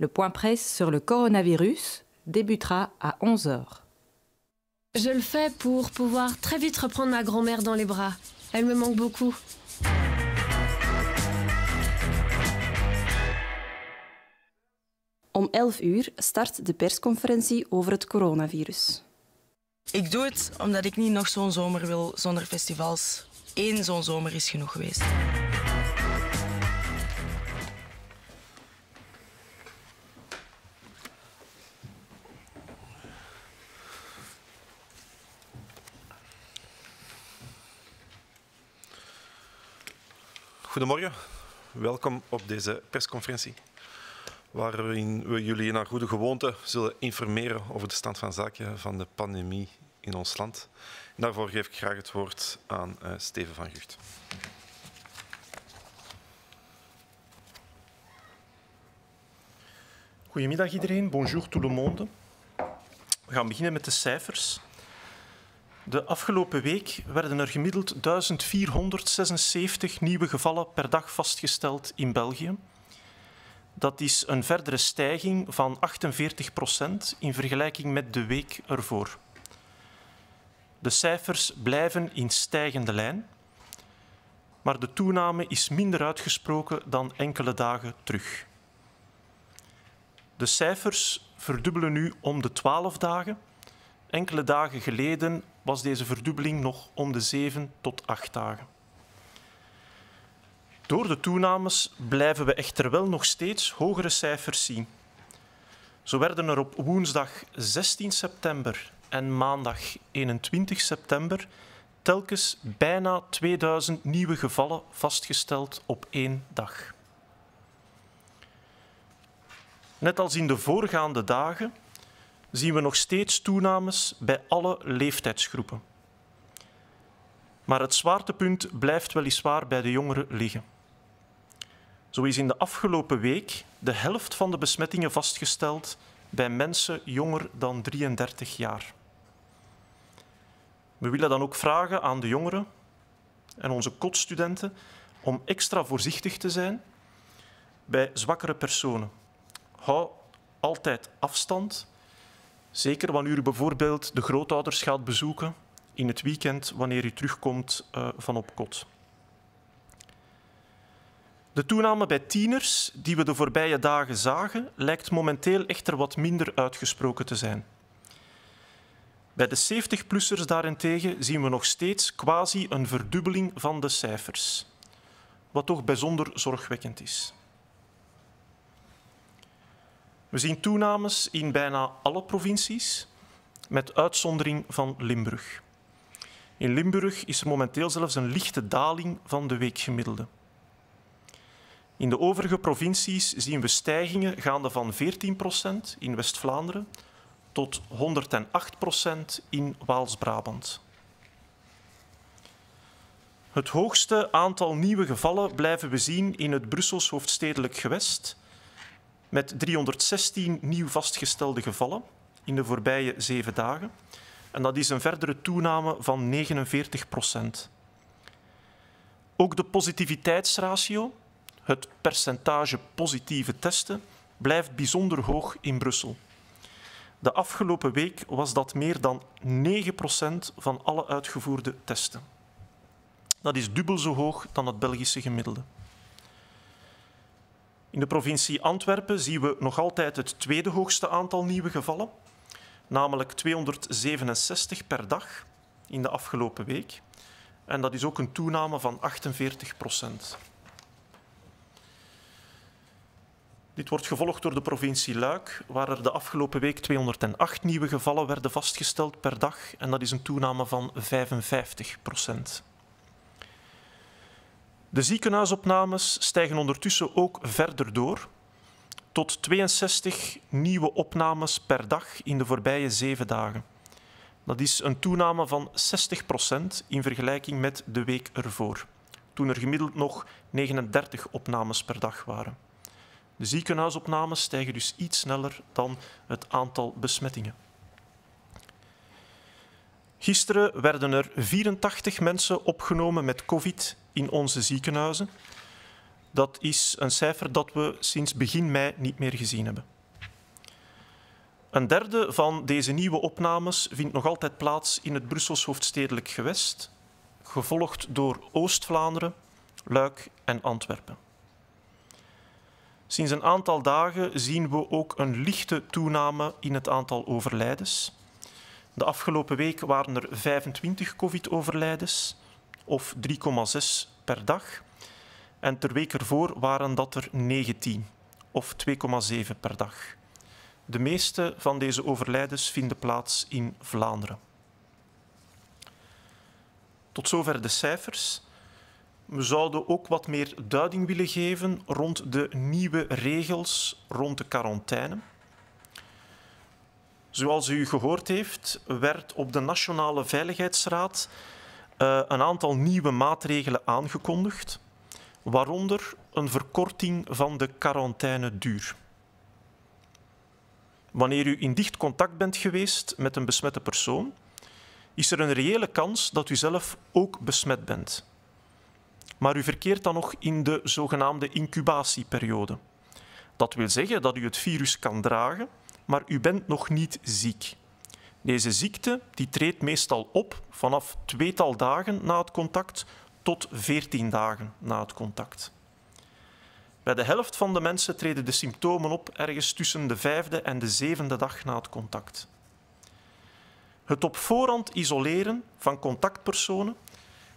Le point presse sur le coronavirus débutera à 11 heures. Je le fais pour pouvoir très vite reprendre ma grand-mère dans les bras. Elle me manque beaucoup. Om 11 uur start de persconferentie over het coronavirus. Ik doe het omdat ik niet nog zo'n zomer wil zonder festivals. 1 zo'n zomer is genoeg geweest. Goedemorgen, welkom op deze persconferentie, waarin we jullie naar goede gewoonte zullen informeren over de stand van zaken van de pandemie in ons land. En daarvoor geef ik graag het woord aan Steven van Gucht. Goedemiddag iedereen, bonjour tout le monde. We gaan beginnen met de cijfers. De afgelopen week werden er gemiddeld 1476 nieuwe gevallen per dag vastgesteld in België. Dat is een verdere stijging van 48% in vergelijking met de week ervoor. De cijfers blijven in stijgende lijn, maar de toename is minder uitgesproken dan enkele dagen terug. De cijfers verdubbelen nu om de 12 dagen. Enkele dagen geleden was deze verdubbeling nog om de 7 tot 8 dagen. Door de toenames blijven we echter wel nog steeds hogere cijfers zien. Zo werden er op woensdag 16 september en maandag 21 september telkens bijna 2000 nieuwe gevallen vastgesteld op 1 dag. Net als in de voorgaande dagen zien we nog steeds toenames bij alle leeftijdsgroepen. Maar het zwaartepunt blijft weliswaar bij de jongeren liggen. Zo is in de afgelopen week de helft van de besmettingen vastgesteld bij mensen jonger dan 33 jaar. We willen dan ook vragen aan de jongeren en onze kotstudenten om extra voorzichtig te zijn bij zwakkere personen. Hou altijd afstand. Zeker wanneer u bijvoorbeeld de grootouders gaat bezoeken in het weekend wanneer u terugkomt van op kot. De toename bij tieners die we de voorbije dagen zagen, lijkt momenteel echter wat minder uitgesproken te zijn. Bij de 70-plussers daarentegen zien we nog steeds quasi een verdubbeling van de cijfers, wat toch bijzonder zorgwekkend is. We zien toenames in bijna alle provincies, met uitzondering van Limburg. In Limburg is er momenteel zelfs een lichte daling van de weekgemiddelde. In de overige provincies zien we stijgingen gaande van 14% in West-Vlaanderen tot 108% in Waals-Brabant. Het hoogste aantal nieuwe gevallen blijven we zien in het Brussels hoofdstedelijk gewest, met 316 nieuw vastgestelde gevallen in de voorbije 7 dagen. En dat is een verdere toename van 49%. Ook de positiviteitsratio, het percentage positieve testen, blijft bijzonder hoog in Brussel. De afgelopen week was dat meer dan 9% van alle uitgevoerde testen. Dat is dubbel zo hoog dan het Belgische gemiddelde. In de provincie Antwerpen zien we nog altijd het tweede hoogste aantal nieuwe gevallen, namelijk 267 per dag in de afgelopen week. En dat is ook een toename van 48%. Dit wordt gevolgd door de provincie Luik, waar er de afgelopen week 208 nieuwe gevallen werden vastgesteld per dag. En dat is een toename van 55%. De ziekenhuisopnames stijgen ondertussen ook verder door, tot 62 nieuwe opnames per dag in de voorbije 7 dagen. Dat is een toename van 60% in vergelijking met de week ervoor, toen er gemiddeld nog 39 opnames per dag waren. De ziekenhuisopnames stijgen dus iets sneller dan het aantal besmettingen. Gisteren werden er 84 mensen opgenomen met COVID in onze ziekenhuizen. Dat is een cijfer dat we sinds begin mei niet meer gezien hebben. Een derde van deze nieuwe opnames vindt nog altijd plaats in het Brussels hoofdstedelijk gewest, gevolgd door Oost-Vlaanderen, Luik en Antwerpen. Sinds een aantal dagen zien we ook een lichte toename in het aantal overlijdens. De afgelopen week waren er 25 COVID-overlijdens, of 3,6 per dag. En ter week ervoor waren dat er 19, of 2,7 per dag. De meeste van deze overlijdens vinden plaats in Vlaanderen. Tot zover de cijfers. We zouden ook wat meer duiding willen geven rond de nieuwe regels rond de quarantaine. Zoals u gehoord heeft, werd op de Nationale Veiligheidsraad een aantal nieuwe maatregelen aangekondigd, waaronder een verkorting van de quarantaineduur. Wanneer u in dicht contact bent geweest met een besmette persoon, is er een reële kans dat u zelf ook besmet bent. Maar u verkeert dan nog in de zogenaamde incubatieperiode. Dat wil zeggen dat u het virus kan dragen, maar u bent nog niet ziek. Deze ziekte die treedt meestal op vanaf 2-tal dagen na het contact tot 14 dagen na het contact. Bij de helft van de mensen treden de symptomen op ergens tussen de 5e en de 7e dag na het contact. Het op voorhand isoleren van contactpersonen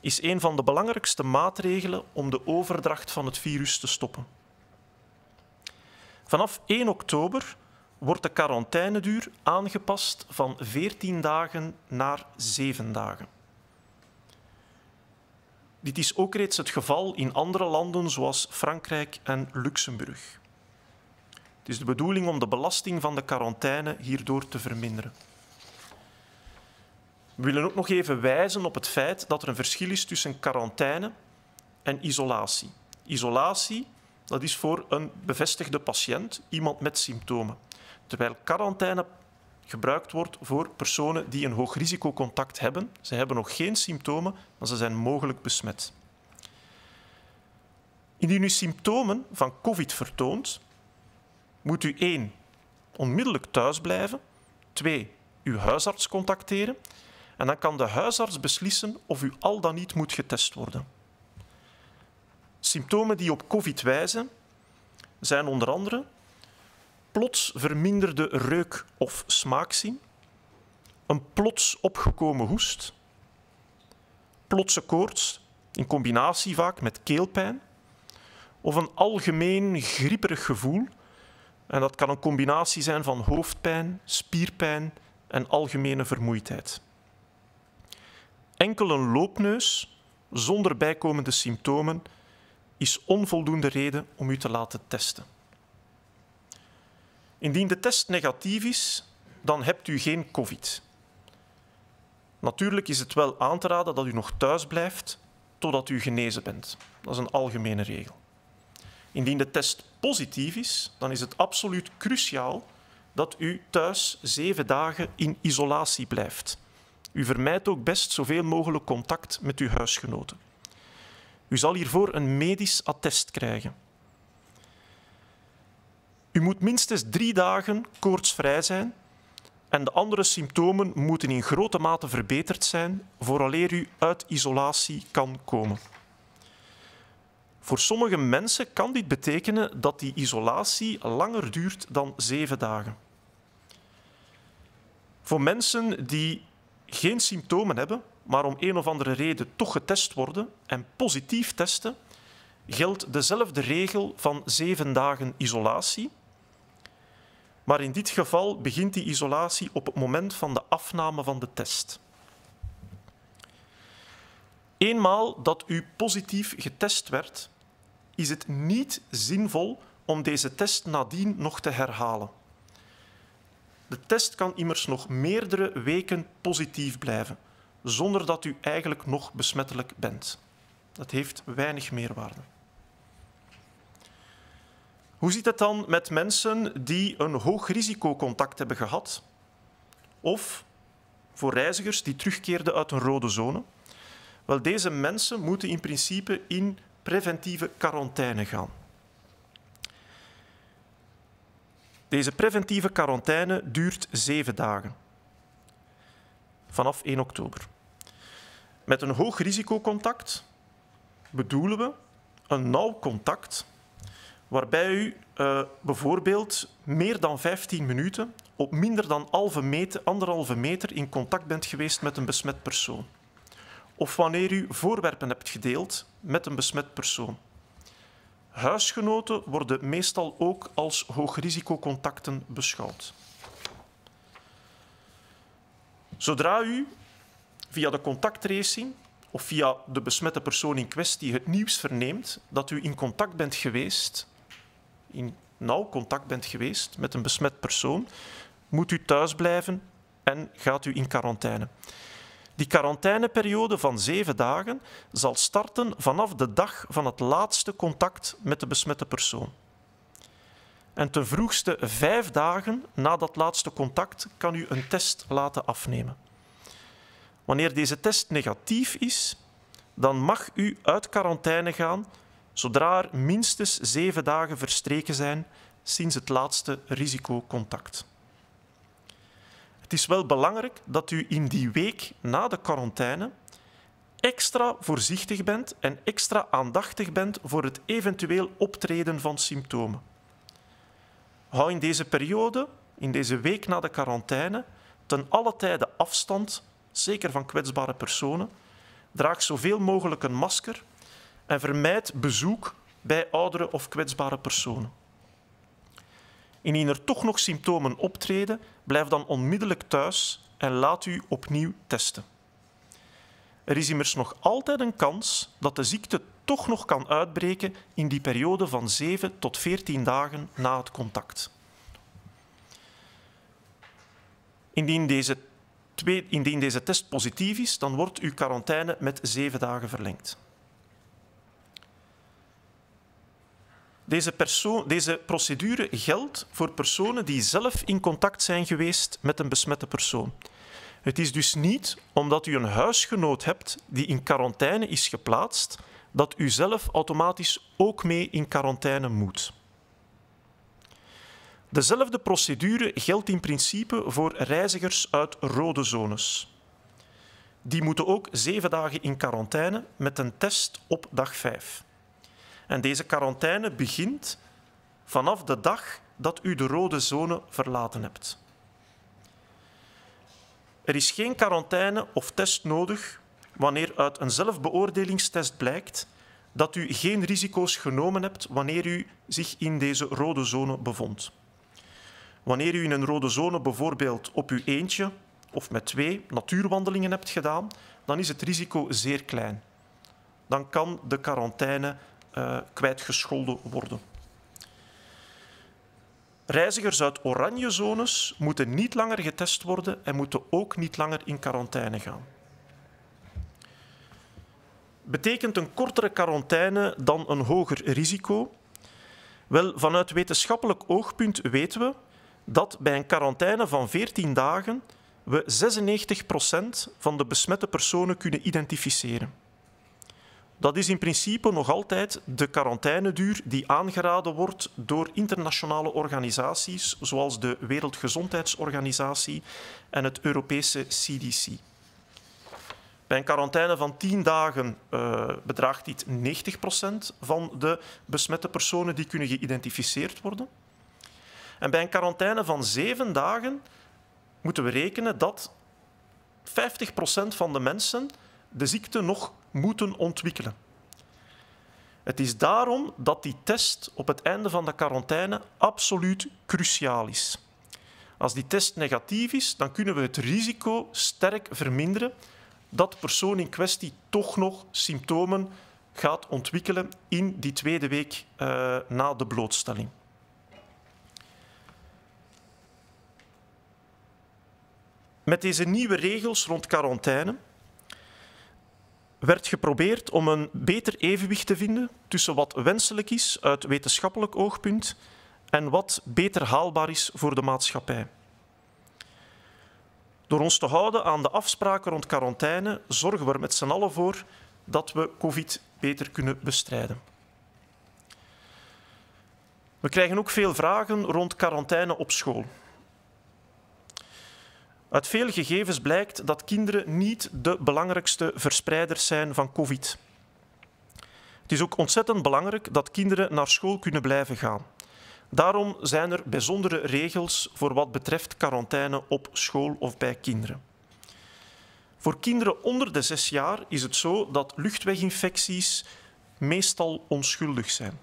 is een van de belangrijkste maatregelen om de overdracht van het virus te stoppen. Vanaf 1 oktober wordt de quarantaineduur aangepast van 14 dagen naar 7 dagen. Dit is ook reeds het geval in andere landen zoals Frankrijk en Luxemburg. Het is de bedoeling om de belasting van de quarantaine hierdoor te verminderen. We willen ook nog even wijzen op het feit dat er een verschil is tussen quarantaine en isolatie. Isolatie, dat is voor een bevestigde patiënt, iemand met symptomen. Terwijl quarantaine gebruikt wordt voor personen die een hoog risicocontact hebben. Ze hebben nog geen symptomen, maar ze zijn mogelijk besmet. Indien u symptomen van COVID vertoont, moet u 1. onmiddellijk thuis blijven, 2. uw huisarts contacteren en dan kan de huisarts beslissen of u al dan niet moet getest worden. Symptomen die op COVID wijzen zijn onder andere plots verminderde reuk- of smaakzin, een plots opgekomen hoest, plotse koorts in combinatie vaak met keelpijn of een algemeen grieperig gevoel. En dat kan een combinatie zijn van hoofdpijn, spierpijn en algemene vermoeidheid. Enkel een loopneus zonder bijkomende symptomen is onvoldoende reden om u te laten testen. Indien de test negatief is, dan hebt u geen COVID. Natuurlijk is het wel aan te raden dat u nog thuis blijft totdat u genezen bent. Dat is een algemene regel. Indien de test positief is, dan is het absoluut cruciaal dat u thuis 7 dagen in isolatie blijft. U vermijdt ook best zoveel mogelijk contact met uw huisgenoten. U zal hiervoor een medisch attest krijgen. U moet minstens 3 dagen koortsvrij zijn en de andere symptomen moeten in grote mate verbeterd zijn vooraleer u uit isolatie kan komen. Voor sommige mensen kan dit betekenen dat die isolatie langer duurt dan 7 dagen. Voor mensen die geen symptomen hebben, maar om een of andere reden toch getest worden en positief testen, geldt dezelfde regel van 7 dagen isolatie. Maar in dit geval begint die isolatie op het moment van de afname van de test. Eenmaal dat u positief getest werd, is het niet zinvol om deze test nadien nog te herhalen. De test kan immers nog meerdere weken positief blijven, zonder dat u eigenlijk nog besmettelijk bent. Dat heeft weinig meerwaarde. Hoe zit het dan met mensen die een hoog risicocontact hebben gehad? Of voor reizigers die terugkeerden uit een rode zone? Wel, deze mensen moeten in principe in preventieve quarantaine gaan. Deze preventieve quarantaine duurt 7 dagen, vanaf 1 oktober. Met een hoog risicocontact bedoelen we een nauw contact waarbij u bijvoorbeeld meer dan 15 minuten op minder dan 1,5 meter in contact bent geweest met een besmet persoon. Of wanneer u voorwerpen hebt gedeeld met een besmet persoon. Huisgenoten worden meestal ook als hoogrisicocontacten beschouwd. Zodra u via de contacttracing of via de besmette persoon in kwestie het nieuws verneemt dat u in contact bent geweest, in nauw contact bent geweest met een besmet persoon, moet u thuis blijven en gaat u in quarantaine. Die quarantaineperiode van 7 dagen zal starten vanaf de dag van het laatste contact met de besmette persoon. En ten vroegste 5 dagen na dat laatste contact kan u een test laten afnemen. Wanneer deze test negatief is, dan mag u uit quarantaine gaan zodra er minstens 7 dagen verstreken zijn sinds het laatste risicocontact. Het is wel belangrijk dat u in die week na de quarantaine extra voorzichtig bent en extra aandachtig bent voor het eventueel optreden van symptomen. Hou in deze periode, in deze week na de quarantaine, ten alle tijde afstand, zeker van kwetsbare personen. Draag zoveel mogelijk een masker en vermijd bezoek bij oudere of kwetsbare personen. Indien er toch nog symptomen optreden, blijf dan onmiddellijk thuis en laat u opnieuw testen. Er is immers nog altijd een kans dat de ziekte toch nog kan uitbreken in die periode van 7 tot 14 dagen na het contact. Indien deze test positief is, dan wordt uw quarantaine met 7 dagen verlengd. Deze procedure geldt voor personen die zelf in contact zijn geweest met een besmette persoon. Het is dus niet omdat u een huisgenoot hebt die in quarantaine is geplaatst, dat u zelf automatisch ook mee in quarantaine moet. Dezelfde procedure geldt in principe voor reizigers uit rode zones. Die moeten ook 7 dagen in quarantaine met een test op dag 5. En deze quarantaine begint vanaf de dag dat u de rode zone verlaten hebt. Er is geen quarantaine of test nodig wanneer uit een zelfbeoordelingstest blijkt dat u geen risico's genomen hebt wanneer u zich in deze rode zone bevond. Wanneer u in een rode zone bijvoorbeeld op uw eentje of met 2 natuurwandelingen hebt gedaan, dan is het risico zeer klein. Dan kan de quarantaine kwijtgescholden worden. Reizigers uit oranje zones moeten niet langer getest worden en moeten ook niet langer in quarantaine gaan. Betekent een kortere quarantaine dan een hoger risico? Wel, vanuit wetenschappelijk oogpunt weten we dat bij een quarantaine van 14 dagen we 96% van de besmette personen kunnen identificeren. Dat is in principe nog altijd de quarantaineduur die aangeraden wordt door internationale organisaties zoals de Wereldgezondheidsorganisatie en het Europese CDC. Bij een quarantaine van 10 dagen bedraagt dit 90% van de besmette personen die kunnen geïdentificeerd worden. En bij een quarantaine van 7 dagen moeten we rekenen dat 50% van de mensen de ziekte nog moeten ontwikkelen. Het is daarom dat die test op het einde van de quarantaine absoluut cruciaal is. Als die test negatief is, dan kunnen we het risico sterk verminderen dat de persoon in kwestie toch nog symptomen gaat ontwikkelen in die tweede week na de blootstelling. Met deze nieuwe regels rond quarantaine werd geprobeerd om een beter evenwicht te vinden tussen wat wenselijk is uit wetenschappelijk oogpunt en wat beter haalbaar is voor de maatschappij. Door ons te houden aan de afspraken rond quarantaine zorgen we er met z'n allen voor dat we COVID beter kunnen bestrijden. We krijgen ook veel vragen rond quarantaine op school. Uit veel gegevens blijkt dat kinderen niet de belangrijkste verspreiders zijn van COVID. Het is ook ontzettend belangrijk dat kinderen naar school kunnen blijven gaan. Daarom zijn er bijzondere regels voor wat betreft quarantaine op school of bij kinderen. Voor kinderen onder de 6 jaar is het zo dat luchtweginfecties meestal onschuldig zijn.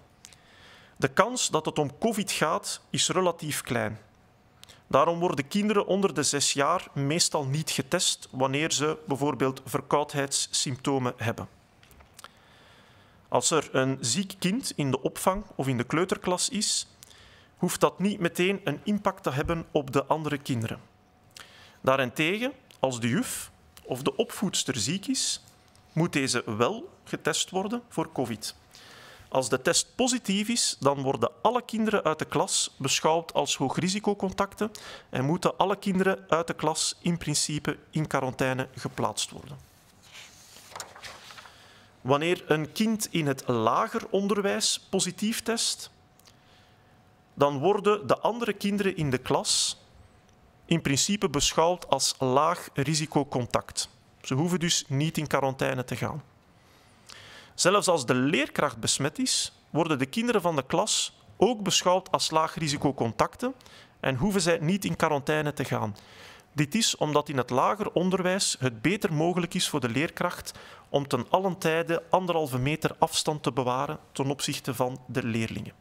De kans dat het om COVID gaat is relatief klein. Daarom worden kinderen onder de 6 jaar meestal niet getest wanneer ze bijvoorbeeld verkoudheidssymptomen hebben. Als er een ziek kind in de opvang of in de kleuterklas is, hoeft dat niet meteen een impact te hebben op de andere kinderen. Daarentegen, als de juf of de opvoedster ziek is, moet deze wel getest worden voor COVID. Als de test positief is, dan worden alle kinderen uit de klas beschouwd als hoogrisicocontacten en moeten alle kinderen uit de klas in principe in quarantaine geplaatst worden. Wanneer een kind in het lager onderwijs positief test, dan worden de andere kinderen in de klas in principe beschouwd als laag risicocontact. Ze hoeven dus niet in quarantaine te gaan. Zelfs als de leerkracht besmet is, worden de kinderen van de klas ook beschouwd als laag risicocontacten en hoeven zij niet in quarantaine te gaan. Dit is omdat in het lager onderwijs het beter mogelijk is voor de leerkracht om ten allen tijde 1,5 meter afstand te bewaren ten opzichte van de leerlingen.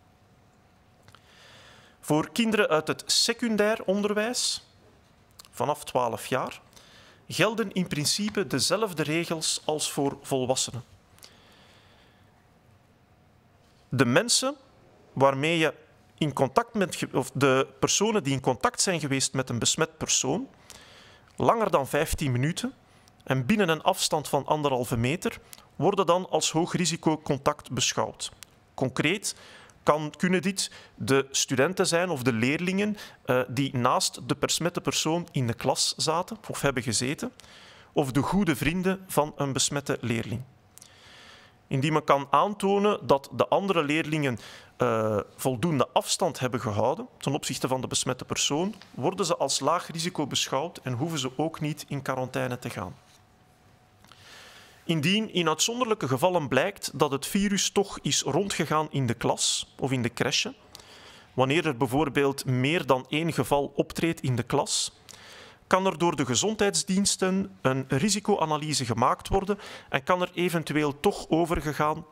Voor kinderen uit het secundair onderwijs, vanaf 12 jaar, gelden in principe dezelfde regels als voor volwassenen. De mensen waarmee je in contact bent, of de personen die in contact zijn geweest met een besmet persoon, langer dan 15 minuten en binnen een afstand van 1,5 meter, worden dan als hoogrisicocontact beschouwd. Concreet kunnen dit de studenten zijn of de leerlingen die naast de besmette persoon in de klas zaten of hebben gezeten, of de goede vrienden van een besmette leerling. Indien men kan aantonen dat de andere leerlingen voldoende afstand hebben gehouden ten opzichte van de besmette persoon, worden ze als laag risico beschouwd en hoeven ze ook niet in quarantaine te gaan. Indien in uitzonderlijke gevallen blijkt dat het virus toch is rondgegaan in de klas of in de crèche, wanneer er bijvoorbeeld meer dan 1 geval optreedt in de klas, kan er door de gezondheidsdiensten een risicoanalyse gemaakt worden en kan er eventueel toch overgegaan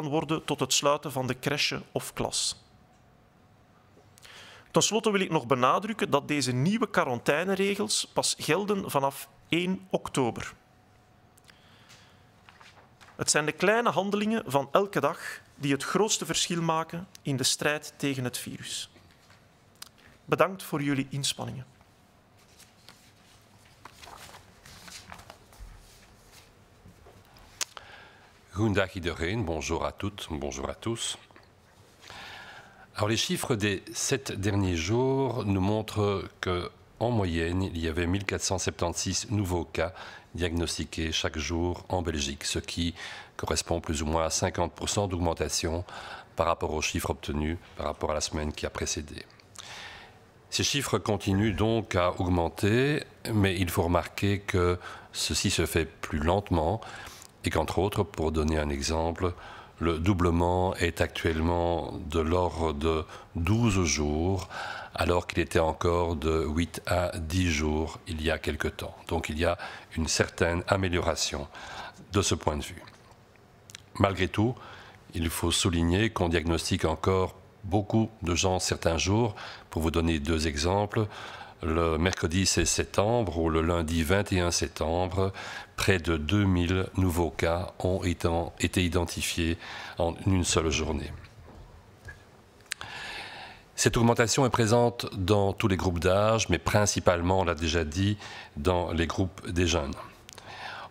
worden tot het sluiten van de crèche of klas. Ten slotte wil ik nog benadrukken dat deze nieuwe quarantaineregels pas gelden vanaf 1 oktober. Het zijn de kleine handelingen van elke dag die het grootste verschil maken in de strijd tegen het virus. Bedankt voor jullie inspanningen. Goedendag iedereen, bonjour à toutes, bonjour à tous. Alors les chiffres des 7 derniers jours nous montrent qu'en moyenne, il y avait 1476 nouveaux cas diagnostiqués chaque jour en Belgique, ce qui correspond plus ou moins à 50% d'augmentation par rapport aux chiffres obtenus par rapport à la semaine qui a précédé. Ces chiffres continuent donc à augmenter, mais il faut remarquer que ceci se fait plus lentement et qu'entre autres, pour donner un exemple, le doublement est actuellement de l'ordre de 12 jours, alors qu'il était encore de 8 à 10 jours il y a quelque temps. Donc il y a une certaine amélioration de ce point de vue. Malgré tout, il faut souligner qu'on diagnostique encore beaucoup de gens certains jours. Pour vous donner 2 exemples, le mercredi 16 septembre ou le lundi 21 septembre, près de 2000 nouveaux cas ont été identifiés en une seule journée. Cette augmentation est présente dans tous les groupes d'âge, mais principalement, on l'a déjà dit, dans les groupes des jeunes.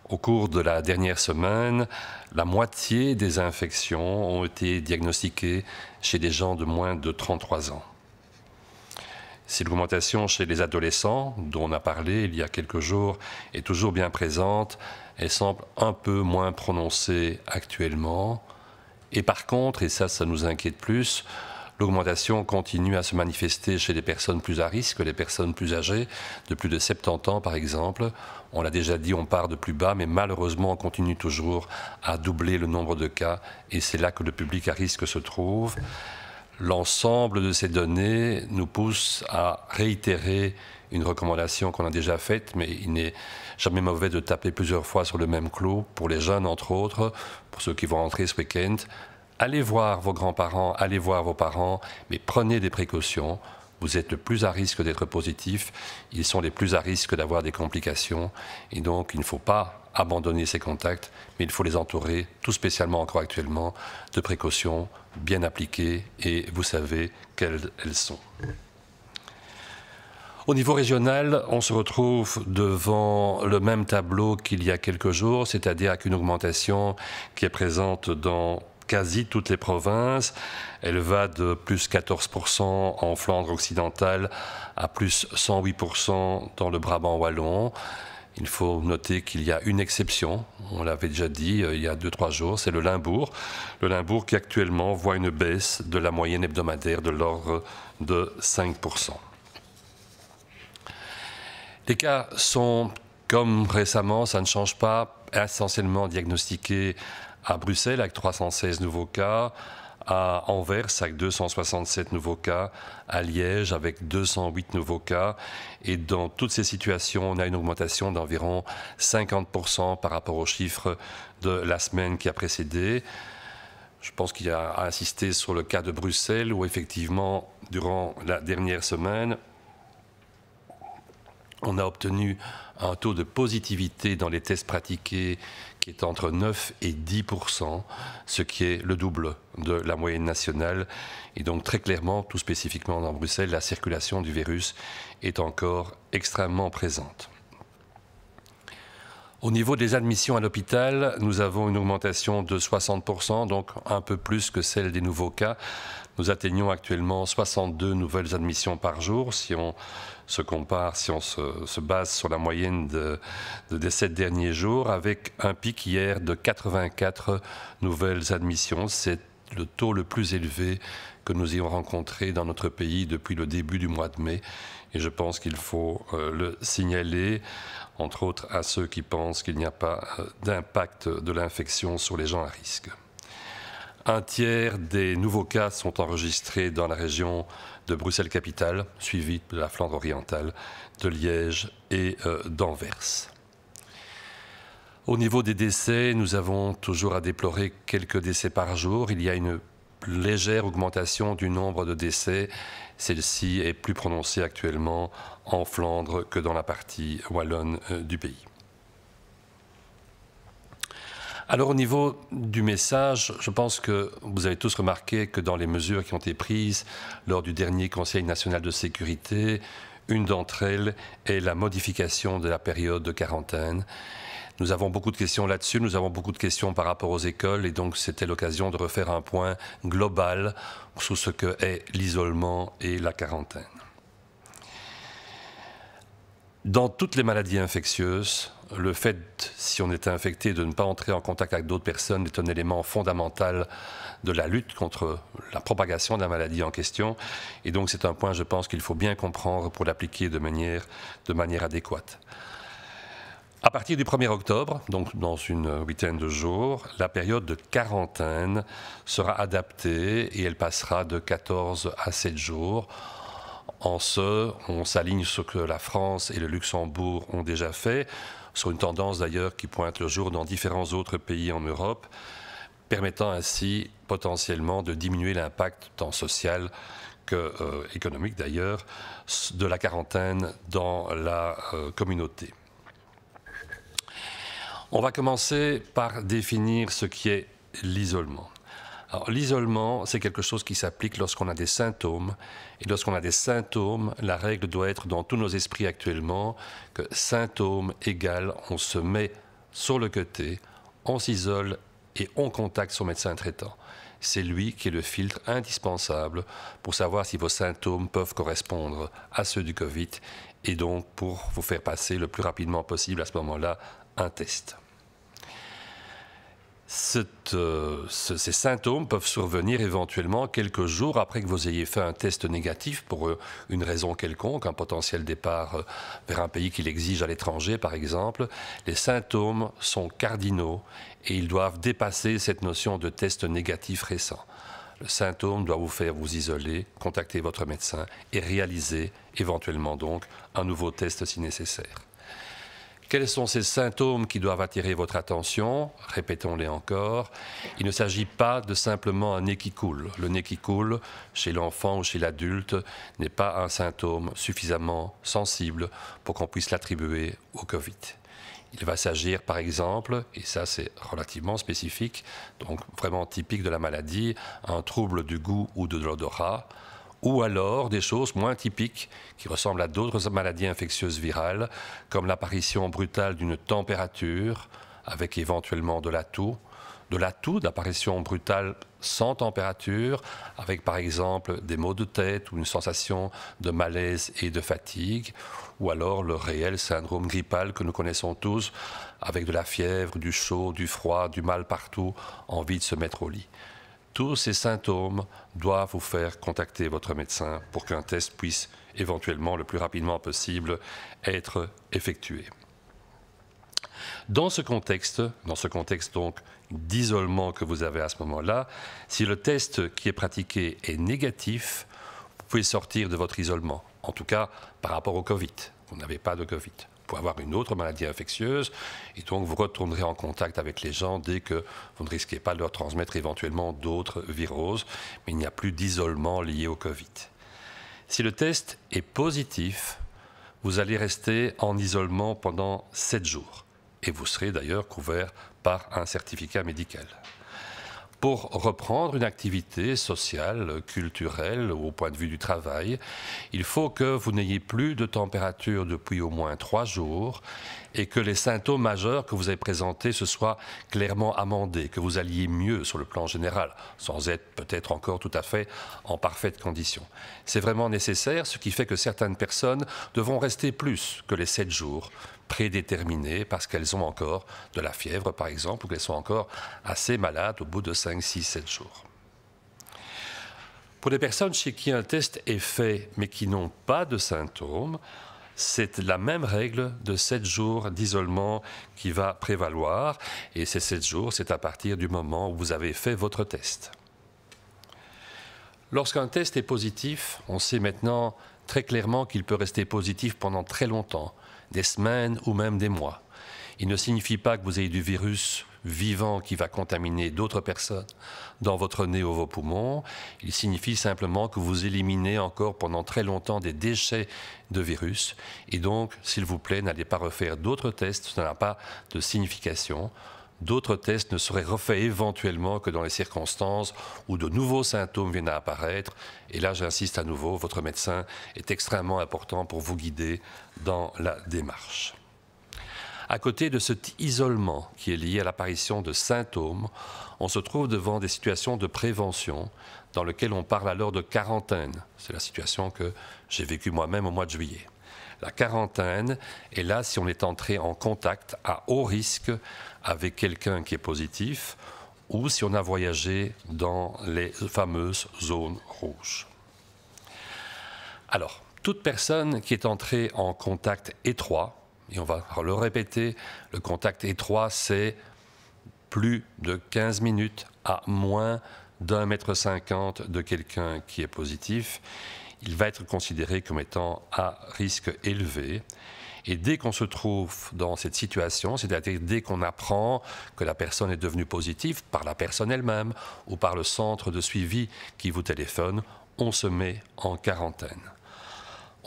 Au cours de la dernière semaine, la moitié des infections ont été diagnostiquées chez des gens de moins de 33 ans. Si l'augmentation chez les adolescents, dont on a parlé il y a quelques jours, est toujours bien présente, elle semble un peu moins prononcée actuellement. Et par contre, et ça nous inquiète plus, l'augmentation continue à se manifester chez les personnes plus à risque, les personnes plus âgées, de plus de 70 ans par exemple. On l'a déjà dit, on part de plus bas, mais malheureusement, on continue toujours à doubler le nombre de cas, et c'est là que le public à risque se trouve. L'ensemble de ces données nous pousse à réitérer une recommandation qu'on a déjà faite, mais il n'est jamais mauvais de taper plusieurs fois sur le même clou, pour les jeunes entre autres, pour ceux qui vont rentrer ce week-end. Allez voir vos grands-parents, allez voir vos parents, mais prenez des précautions. Vous êtes le plus à risque d'être positif, ils sont les plus à risque d'avoir des complications, et donc il ne faut pas abandonner ces contacts, mais il faut les entourer, tout spécialement encore actuellement, de précautions bien appliquées, et vous savez quelles elles sont. Au niveau régional, on se retrouve devant le même tableau qu'il y a quelques jours, c'est-à-dire avec une augmentation qui est présente dans quasi toutes les provinces. Elle va de plus 14% en Flandre occidentale à plus 108% dans le Brabant wallon. Il faut noter qu'il y a une exception, on l'avait déjà dit il y a 2-3 jours, c'est le Limbourg. Le Limbourg qui actuellement voit une baisse de la moyenne hebdomadaire de l'ordre de 5%. Les cas sont, comme récemment, ça ne change pas, essentiellement diagnostiqués à Bruxelles avec 316 nouveaux cas, à Anvers avec 267 nouveaux cas, à Liège avec 208 nouveaux cas. Et dans toutes ces situations, on a une augmentation d'environ 50% par rapport aux chiffres de la semaine qui a précédé. Je pense qu'il y a à insister sur le cas de Bruxelles où effectivement, durant la dernière semaine, on a obtenu un taux de positivité dans les tests pratiqués qui est entre 9 et 10%, ce qui est le double de la moyenne nationale. Et donc très clairement, tout spécifiquement dans Bruxelles, la circulation du virus est encore extrêmement présente. Au niveau des admissions à l'hôpital, nous avons une augmentation de 60%, donc un peu plus que celle des nouveaux cas. Nous atteignons actuellement 62 nouvelles admissions par jour. Si on se compare, si on se base sur la moyenne des 7 derniers jours, avec un pic hier de 84 nouvelles admissions. C'est le taux le plus élevé que nous ayons rencontré dans notre pays depuis le début du mois de mai. Et je pense qu'il faut le signaler, entre autres à ceux qui pensent qu'il n'y a pas d'impact de l'infection sur les gens à risque. Un tiers des nouveaux cas sont enregistrés dans la région de Bruxelles-Capitale, suivi de la Flandre orientale, de Liège et d'Anvers. Au niveau des décès, nous avons toujours à déplorer quelques décès par jour. Il y a une légère augmentation du nombre de décès. Celle-ci est plus prononcée actuellement en Flandre que dans la partie wallonne du pays. Alors au niveau du message, je pense que vous avez tous remarqué que dans les mesures qui ont été prises lors du dernier Conseil national de sécurité, une d'entre elles est la modification de la période de quarantaine. Nous avons beaucoup de questions là-dessus, nous avons beaucoup de questions par rapport aux écoles et donc c'était l'occasion de refaire un point global sur ce que est l'isolement et la quarantaine. Dans toutes les maladies infectieuses, le fait, si on est infecté, de ne pas entrer en contact avec d'autres personnes est un élément fondamental de la lutte contre la propagation de la maladie en question. Et donc c'est un point, je pense, qu'il faut bien comprendre pour l'appliquer de manière adéquate. À partir du 1er octobre, donc dans une huitaine de jours, la période de quarantaine sera adaptée et elle passera de 14 à 7 jours. En ce, on s'aligne sur ce que la France et le Luxembourg ont déjà fait, sur une tendance d'ailleurs qui pointe le jour dans différents autres pays en Europe, permettant ainsi potentiellement de diminuer l'impact tant social qu'économique d'ailleurs de la quarantaine dans la communauté. On va commencer par définir ce qui est l'isolement. Alors, l'isolement, c'est quelque chose qui s'applique lorsqu'on a des symptômes. Et lorsqu'on a des symptômes, la règle doit être dans tous nos esprits actuellement que symptômes égale, on se met sur le côté, on s'isole et on contacte son médecin traitant. C'est lui qui est le filtre indispensable pour savoir si vos symptômes peuvent correspondre à ceux du Covid et donc pour vous faire passer le plus rapidement possible à ce moment-là un test. Ces symptômes peuvent survenir éventuellement quelques jours après que vous ayez fait un test négatif pour une raison quelconque, un potentiel départ vers un pays qui l'exige à l'étranger par exemple. Les symptômes sont cardinaux et ils doivent dépasser cette notion de test négatif récent. Le symptôme doit vous faire vous isoler, contacter votre médecin et réaliser éventuellement donc un nouveau test si nécessaire. Quels sont ces symptômes qui doivent attirer votre attention? Répétons-les encore. Il ne s'agit pas de simplement un nez qui coule. Le nez qui coule, chez l'enfant ou chez l'adulte, n'est pas un symptôme suffisamment sensible pour qu'on puisse l'attribuer au Covid. Il va s'agir, par exemple, et ça c'est relativement spécifique, donc vraiment typique de la maladie, un trouble du goût ou de l'odorat, ou alors des choses moins typiques qui ressemblent à d'autres maladies infectieuses virales, comme l'apparition brutale d'une température, avec éventuellement de la toux, d'apparition brutale sans température, avec par exemple des maux de tête ou une sensation de malaise et de fatigue, ou alors le réel syndrome grippal que nous connaissons tous, avec de la fièvre, du chaud, du froid, du mal partout, envie de se mettre au lit. Tous ces symptômes doivent vous faire contacter votre médecin pour qu'un test puisse éventuellement, le plus rapidement possible, être effectué. Dans ce contexte donc d'isolement que vous avez à ce moment-là, si le test qui est pratiqué est négatif, vous pouvez sortir de votre isolement. En tout cas, par rapport au Covid. Vous n'avez pas de Covid. Vous pouvez avoir une autre maladie infectieuse et donc vous retournerez en contact avec les gens dès que vous ne risquez pas de leur transmettre éventuellement d'autres viroses, mais il n'y a plus d'isolement lié au Covid. Si le test est positif, vous allez rester en isolement pendant 7 jours et vous serez d'ailleurs couvert par un certificat médical. Pour reprendre une activité sociale, culturelle ou au point de vue du travail, il faut que vous n'ayez plus de température depuis au moins 3 jours et que les symptômes majeurs que vous avez présentés se soient clairement amendés, que vous alliez mieux sur le plan général, sans être peut-être encore tout à fait en parfaite condition. C'est vraiment nécessaire, ce qui fait que certaines personnes devront rester plus que les 7 jours prédéterminées parce qu'elles ont encore de la fièvre, par exemple, ou qu'elles sont encore assez malades au bout de 5, 6, 7 jours. Pour les personnes chez qui un test est fait mais qui n'ont pas de symptômes, c'est la même règle de 7 jours d'isolement qui va prévaloir. Et ces 7 jours, c'est à partir du moment où vous avez fait votre test. Lorsqu'un test est positif, on sait maintenant très clairement qu'il peut rester positif pendant très longtemps, des semaines ou même des mois. Il ne signifie pas que vous ayez du virus vivant qui va contaminer d'autres personnes dans votre nez ou vos poumons. Il signifie simplement que vous éliminez encore pendant très longtemps des déchets de virus. Et donc, s'il vous plaît, n'allez pas refaire d'autres tests, ça n'a pas de signification. D'autres tests ne seraient refaits éventuellement que dans les circonstances où de nouveaux symptômes viennent à apparaître. Et là, j'insiste à nouveau, votre médecin est extrêmement important pour vous guider dans la démarche. À côté de cet isolement qui est lié à l'apparition de symptômes, on se trouve devant des situations de prévention dans lesquelles on parle alors de quarantaine. C'est la situation que j'ai vécue moi-même au mois de juillet. La quarantaine est là si on est entré en contact à haut risque avec quelqu'un qui est positif ou si on a voyagé dans les fameuses zones rouges. Alors, toute personne qui est entrée en contact étroit, et on va le répéter, le contact étroit, c'est plus de 15 minutes à moins d'1,50 m de quelqu'un qui est positif. Il va être considéré comme étant à risque élevé. Et dès qu'on se trouve dans cette situation, c'est-à-dire dès qu'on apprend que la personne est devenue positive par la personne elle-même ou par le centre de suivi qui vous téléphone, on se met en quarantaine.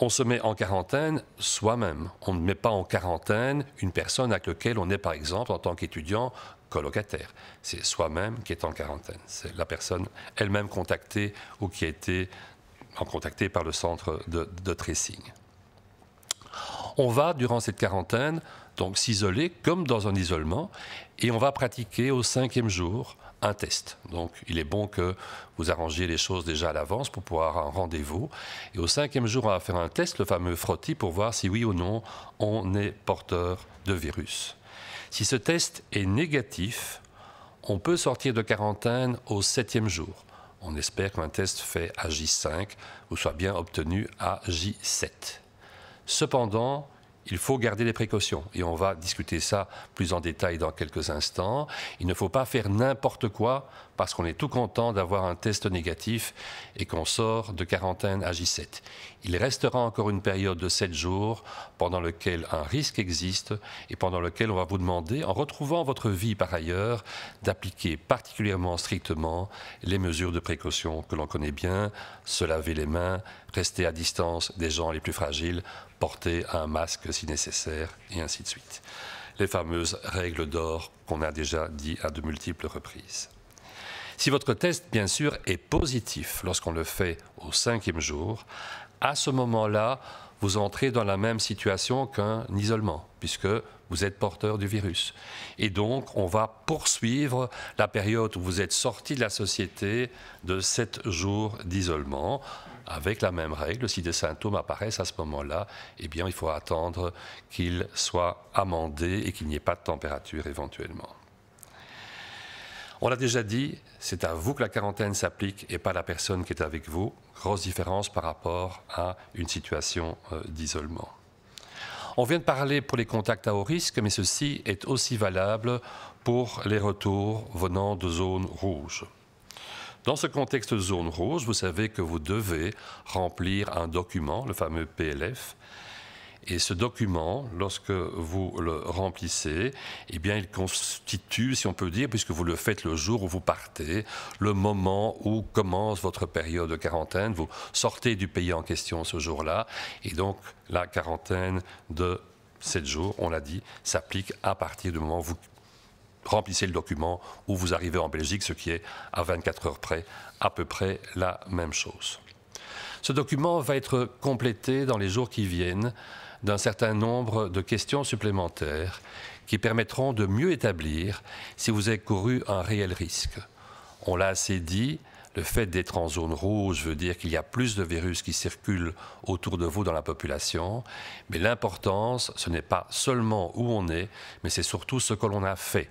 On se met en quarantaine soi-même. On ne met pas en quarantaine une personne avec laquelle on est, par exemple, en tant qu'étudiant, colocataire. C'est soi-même qui est en quarantaine. C'est la personne elle-même contactée ou qui a été contactée par le centre de tracing. On va, durant cette quarantaine, donc s'isoler comme dans un isolement et on va pratiquer au 5e jour un test. Donc, il est bon que vous arrangiez les choses déjà à l'avance pour pouvoir avoir un rendez-vous. Et au 5e jour, on va faire un test, le fameux frottis, pour voir si oui ou non on est porteur de virus. Si ce test est négatif, on peut sortir de quarantaine au 7e jour. On espère qu'un test fait à J5 vous soit bien obtenu à J7. Cependant, il faut garder les précautions et on va discuter ça plus en détail dans quelques instants. Il ne faut pas faire n'importe quoi parce qu'on est tout content d'avoir un test négatif et qu'on sort de quarantaine à J7. Il restera encore une période de 7 jours pendant laquelle un risque existe et pendant lequel on va vous demander, en retrouvant votre vie par ailleurs, d'appliquer particulièrement strictement les mesures de précaution que l'on connaît bien, se laver les mains, rester à distance des gens les plus fragiles, porter un masque si nécessaire, et ainsi de suite. Les fameuses règles d'or qu'on a déjà dit à de multiples reprises. Si votre test, bien sûr, est positif lorsqu'on le fait au 5e jour, à ce moment-là, vous entrez dans la même situation qu'un isolement, puisque vous êtes porteur du virus. Et donc, on va poursuivre la période où vous êtes sorti de la société de 7 jours d'isolement, avec la même règle. Si des symptômes apparaissent à ce moment-là, eh bien, il faut attendre qu'ils soient amendés et qu'il n'y ait pas de température éventuellement. On l'a déjà dit, c'est à vous que la quarantaine s'applique et pas à la personne qui est avec vous. Grosse différence par rapport à une situation d'isolement. On vient de parler pour les contacts à haut risque, mais ceci est aussi valable pour les retours venant de zones rouges. Dans ce contexte de zone rouge, vous savez que vous devez remplir un document, le fameux PLF. Et ce document, lorsque vous le remplissez, eh bien, il constitue, si on peut dire, puisque vous le faites le jour où vous partez, le moment où commence votre période de quarantaine. Vous sortez du pays en question ce jour-là. Et donc, la quarantaine de 7 jours, on l'a dit, s'applique à partir du moment où vous remplissez le document, où vous arrivez en Belgique, ce qui est à 24 heures près, à peu près la même chose. Ce document va être complété dans les jours qui viennent d'un certain nombre de questions supplémentaires qui permettront de mieux établir si vous avez couru un réel risque. On l'a assez dit, le fait d'être en zone rouge veut dire qu'il y a plus de virus qui circulent autour de vous dans la population, mais l'importance, ce n'est pas seulement où on est, mais c'est surtout ce que l'on a fait.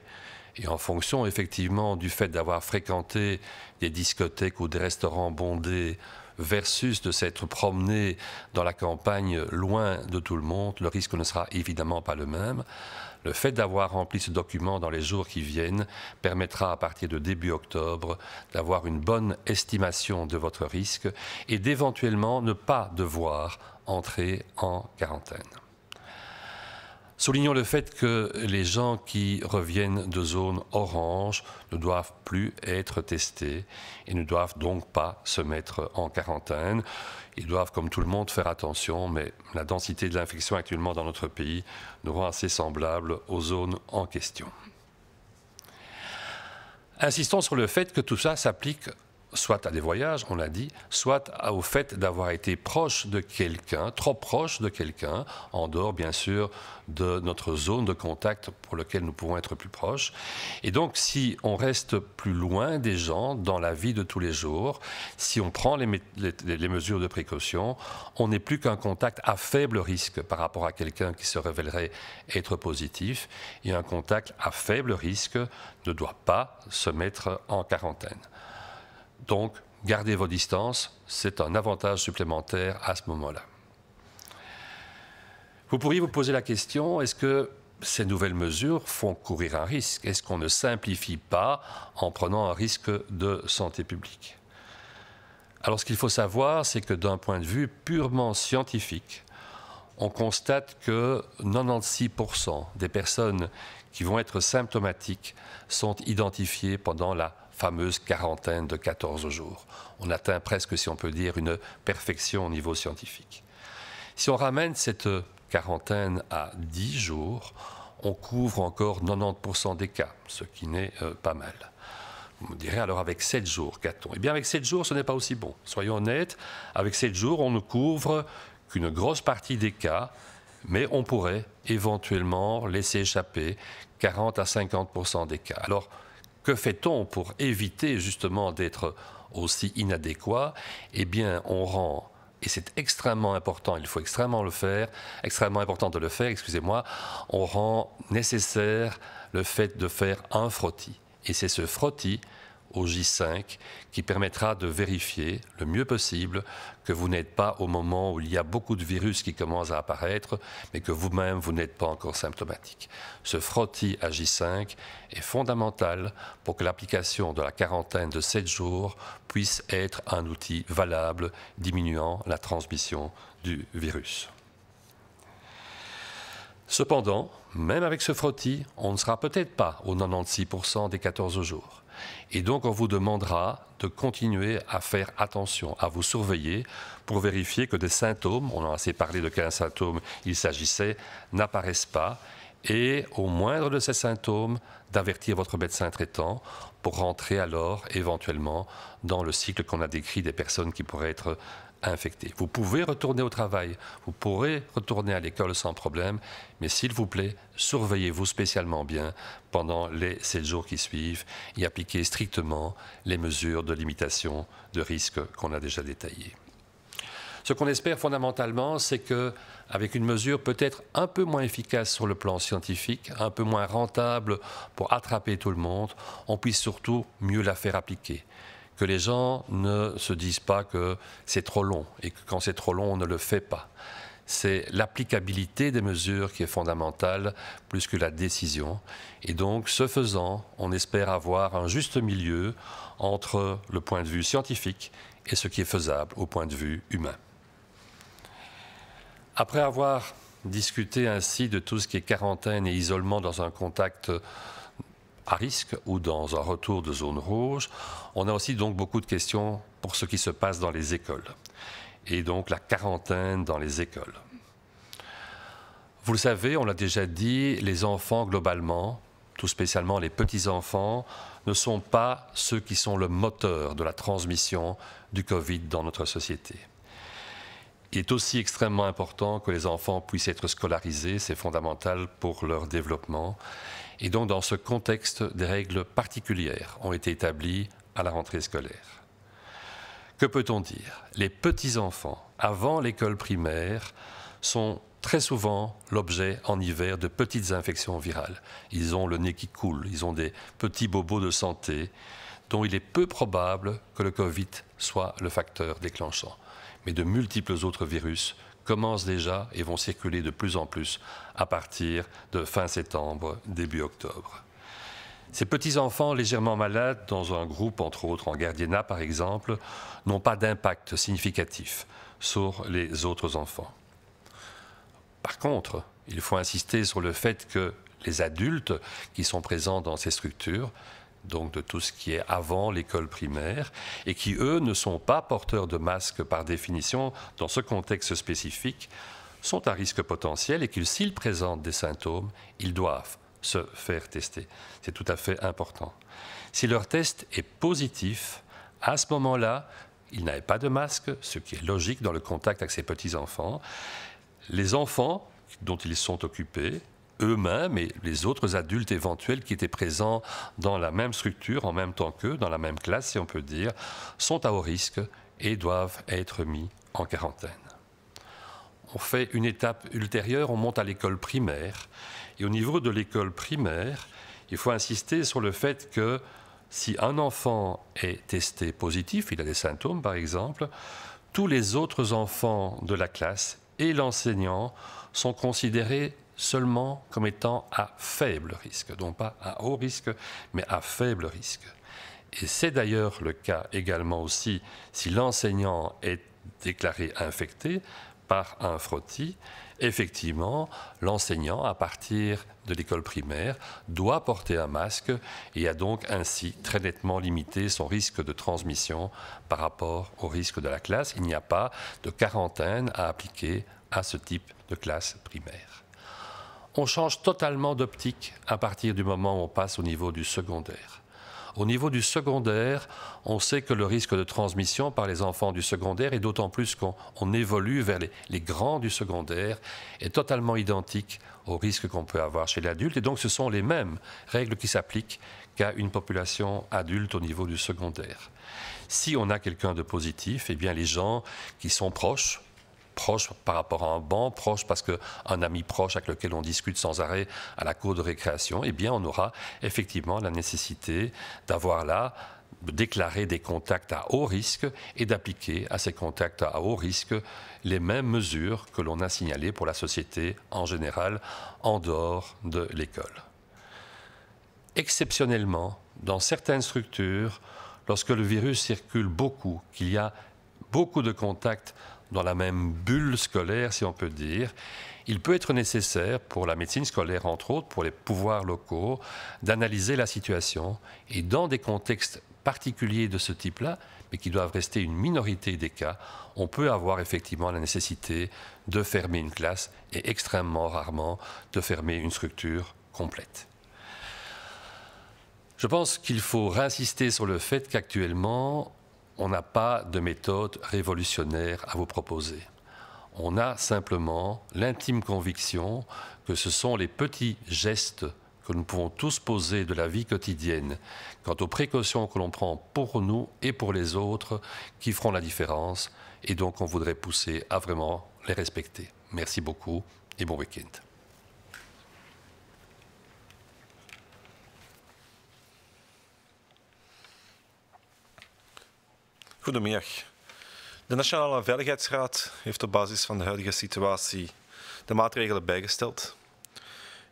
Et en fonction, effectivement, du fait d'avoir fréquenté des discothèques ou des restaurants bondés versus de s'être promené dans la campagne loin de tout le monde, le risque ne sera évidemment pas le même. Le fait d'avoir rempli ce document dans les jours qui viennent permettra à partir de début octobre d'avoir une bonne estimation de votre risque et d'éventuellement ne pas devoir entrer en quarantaine. Soulignons le fait que les gens qui reviennent de zone orange ne doivent plus être testés et ne doivent donc pas se mettre en quarantaine. Ils doivent, comme tout le monde, faire attention, mais la densité de l'infection actuellement dans notre pays nous rend assez semblable aux zones en question. Insistons sur le fait que tout ça s'applique soit à des voyages, on l'a dit, soit au fait d'avoir été proche de quelqu'un, trop proche de quelqu'un, en dehors bien sûr de notre zone de contact pour laquelle nous pouvons être plus proches. Et donc si on reste plus loin des gens dans la vie de tous les jours, si on prend les mesures de précaution, on n'est plus qu'un contact à faible risque par rapport à quelqu'un qui se révélerait être positif. Et un contact à faible risque ne doit pas se mettre en quarantaine. Donc, gardez vos distances, c'est un avantage supplémentaire à ce moment-là. Vous pourriez vous poser la question, est-ce que ces nouvelles mesures font courir un risque? Est-ce qu'on ne simplifie pas en prenant un risque de santé publique? Alors, ce qu'il faut savoir, c'est que d'un point de vue purement scientifique, on constate que 96% des personnes qui vont être symptomatiques sont identifiées pendant la fameuse quarantaine de 14 jours. On atteint presque, si on peut dire, une perfection au niveau scientifique. Si on ramène cette quarantaine à 10 jours, on couvre encore 90% des cas, ce qui n'est pas mal. Vous me direz, alors avec 7 jours, qu'a-t-on? Eh bien, avec 7 jours, ce n'est pas aussi bon. Soyons honnêtes, avec 7 jours, on ne couvre qu'une grosse partie des cas, mais on pourrait éventuellement laisser échapper 40 à 50% des cas. Alors, que fait-on pour éviter justement d'être aussi inadéquat? Eh bien, on rend, et c'est extrêmement important, il faut extrêmement important de le faire, excusez-moi, on rend nécessaire le fait de faire un frottis. Et c'est ce frottis au J5 qui permettra de vérifier le mieux possible que vous n'êtes pas au moment où il y a beaucoup de virus qui commencent à apparaître, mais que vous-même, vous n'êtes pas encore symptomatique. Ce frottis à J5 est fondamental pour que l'application de la quarantaine de 7 jours puisse être un outil valable diminuant la transmission du virus. Cependant, même avec ce frottis, on ne sera peut-être pas aux 96% des 14 jours. Et donc, on vous demandera de continuer à faire attention, à vous surveiller pour vérifier que des symptômes, on en a assez parlé de quels symptômes il s'agissait, n'apparaissent pas. Et au moindre de ces symptômes, d'avertir votre médecin traitant pour rentrer alors éventuellement dans le cycle qu'on a décrit des personnes qui pourraient être infectées. Vous pouvez retourner au travail, vous pourrez retourner à l'école sans problème, mais s'il vous plaît, surveillez-vous spécialement bien pendant les 7 jours qui suivent et appliquez strictement les mesures de limitation de risque qu'on a déjà détaillées. Ce qu'on espère fondamentalement, c'est qu'avec une mesure peut-être un peu moins efficace sur le plan scientifique, un peu moins rentable pour attraper tout le monde, on puisse surtout mieux la faire appliquer. Que les gens ne se disent pas que c'est trop long et que quand c'est trop long, on ne le fait pas. C'est l'applicabilité des mesures qui est fondamentale plus que la décision. Et donc, ce faisant, on espère avoir un juste milieu entre le point de vue scientifique et ce qui est faisable au point de vue humain. Après avoir discuté ainsi de tout ce qui est quarantaine et isolement dans un contact à risque ou dans un retour de zone rouge, on a aussi donc beaucoup de questions pour ce qui se passe dans les écoles et donc la quarantaine dans les écoles. Vous le savez, on l'a déjà dit, les enfants globalement, tout spécialement les petits-enfants, ne sont pas ceux qui sont le moteur de la transmission du Covid dans notre société. Il est aussi extrêmement important que les enfants puissent être scolarisés, c'est fondamental pour leur développement. Et donc, dans ce contexte, des règles particulières ont été établies à la rentrée scolaire. Que peut-on dire? Les petits-enfants, avant l'école primaire, sont très souvent l'objet en hiver de petites infections virales. Ils ont le nez qui coule, ils ont des petits bobos de santé, dont il est peu probable que le Covid soit le facteur déclenchant. Mais de multiples autres virus commencent déjà et vont circuler de plus en plus à partir de fin septembre, début octobre. Ces petits-enfants légèrement malades, dans un groupe, entre autres en gardiennat par exemple, n'ont pas d'impact significatif sur les autres enfants. Par contre, il faut insister sur le fait que les adultes qui sont présents dans ces structures, donc de tout ce qui est avant l'école primaire, et qui, eux, ne sont pas porteurs de masques par définition dans ce contexte spécifique, sont à risque potentiel et qu'ils, s'ils présentent des symptômes, ils doivent se faire tester. C'est tout à fait important. Si leur test est positif, à ce moment-là, ils n'avaient pas de masque, ce qui est logique dans le contact avec ces petits-enfants. Les enfants dont ils sont occupés, eux-mêmes et les autres adultes éventuels qui étaient présents dans la même structure, en même temps qu'eux, dans la même classe, si on peut dire, sont à haut risque et doivent être mis en quarantaine. On fait une étape ultérieure, on monte à l'école primaire. Et au niveau de l'école primaire, il faut insister sur le fait que si un enfant est testé positif, il a des symptômes par exemple, tous les autres enfants de la classe et l'enseignant sont considérés seulement comme étant à faible risque, donc pas à haut risque, mais à faible risque. Et c'est d'ailleurs le cas également aussi si l'enseignant est déclaré infecté par un frottis. Effectivement, l'enseignant, à partir de l'école primaire, doit porter un masque et a donc ainsi très nettement limité son risque de transmission par rapport au risque de la classe. Il n'y a pas de quarantaine à appliquer à ce type de classe primaire. On change totalement d'optique à partir du moment où on passe au niveau du secondaire. Au niveau du secondaire, on sait que le risque de transmission par les enfants du secondaire, et d'autant plus qu'on évolue vers les grands du secondaire, est totalement identique au risque qu'on peut avoir chez l'adulte. Et donc ce sont les mêmes règles qui s'appliquent qu'à une population adulte au niveau du secondaire. Si on a quelqu'un de positif, eh bien les gens qui sont proches, proche par rapport à un banc, proche parce qu'un ami proche avec lequel on discute sans arrêt à la cour de récréation, eh bien on aura effectivement la nécessité d'avoir là, de déclarer des contacts à haut risque et d'appliquer à ces contacts à haut risque les mêmes mesures que l'on a signalées pour la société en général en dehors de l'école. Exceptionnellement, dans certaines structures, lorsque le virus circule beaucoup, qu'il y a beaucoup de contacts dans la même bulle scolaire, si on peut dire, il peut être nécessaire pour la médecine scolaire, entre autres, pour les pouvoirs locaux, d'analyser la situation et dans des contextes particuliers de ce type-là, mais qui doivent rester une minorité des cas, on peut avoir effectivement la nécessité de fermer une classe et extrêmement rarement de fermer une structure complète. Je pense qu'il faut réinsister sur le fait qu'actuellement, on n'a pas de méthode révolutionnaire à vous proposer. On a simplement l'intime conviction que ce sont les petits gestes que nous pouvons tous poser de la vie quotidienne quant aux précautions que l'on prend pour nous et pour les autres qui feront la différence. Et donc, on voudrait pousser à vraiment les respecter. Merci beaucoup et bon week-end. Goedemiddag. De Nationale Veiligheidsraad heeft op basis van de huidige situatie de maatregelen bijgesteld.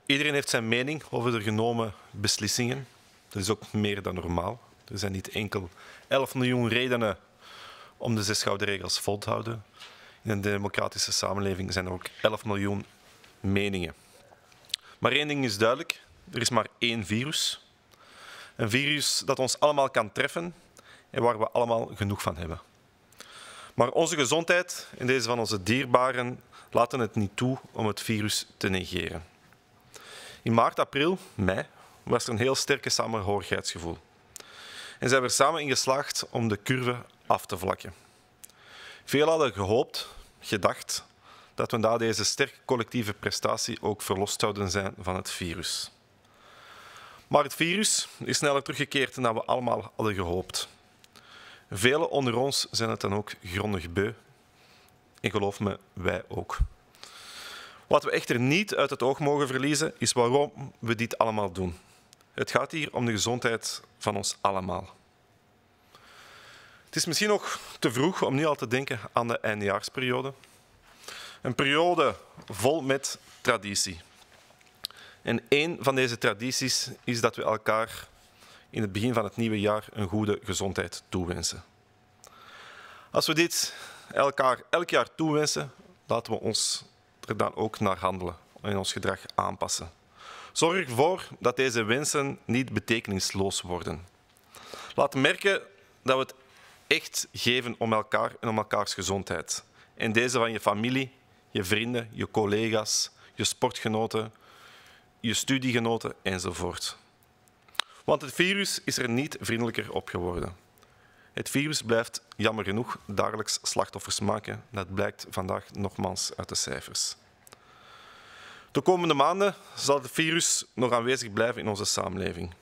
Iedereen heeft zijn mening over de genomen beslissingen. Dat is ook meer dan normaal. Er zijn niet enkel 11 miljoen redenen om de 6 gouden regels vol te houden. In een democratische samenleving zijn er ook 11 miljoen meningen. Maar één ding is duidelijk. Er is maar één virus. Een virus dat ons allemaal kan treffen en waar we allemaal genoeg van hebben. Maar onze gezondheid en deze van onze dierbaren laten het niet toe om het virus te negeren. In maart, april, mei was er een heel sterke samenhorigheidsgevoel. En zijn we er samen in geslaagd om de curve af te vlakken. Veel hadden gehoopt, gedacht, dat we na deze sterke collectieve prestatie ook verlost zouden zijn van het virus. Maar het virus is sneller teruggekeerd dan we allemaal hadden gehoopt. Velen onder ons zijn het dan ook grondig beu. En geloof me, wij ook. Wat we echter niet uit het oog mogen verliezen, is waarom we dit allemaal doen. Het gaat hier om de gezondheid van ons allemaal. Het is misschien nog te vroeg om nu al te denken aan de eindejaarsperiode. Een periode vol met traditie. En één van deze tradities is dat we elkaar in het begin van het nieuwe jaar een goede gezondheid toewensen. Als we dit elkaar elk jaar toewensen, laten we ons er dan ook naar handelen en ons gedrag aanpassen. Zorg ervoor dat deze wensen niet betekenisloos worden. Laat merken dat we het echt geven om elkaar en om elkaars gezondheid. En deze van je familie, je vrienden, je collega's, je sportgenoten, je studiegenoten enzovoort. Want het virus is er niet vriendelijker op geworden. Het virus blijft jammer genoeg dagelijks slachtoffers maken. Dat blijkt vandaag nogmaals uit de cijfers. De komende maanden zal het virus nog aanwezig blijven in onze samenleving.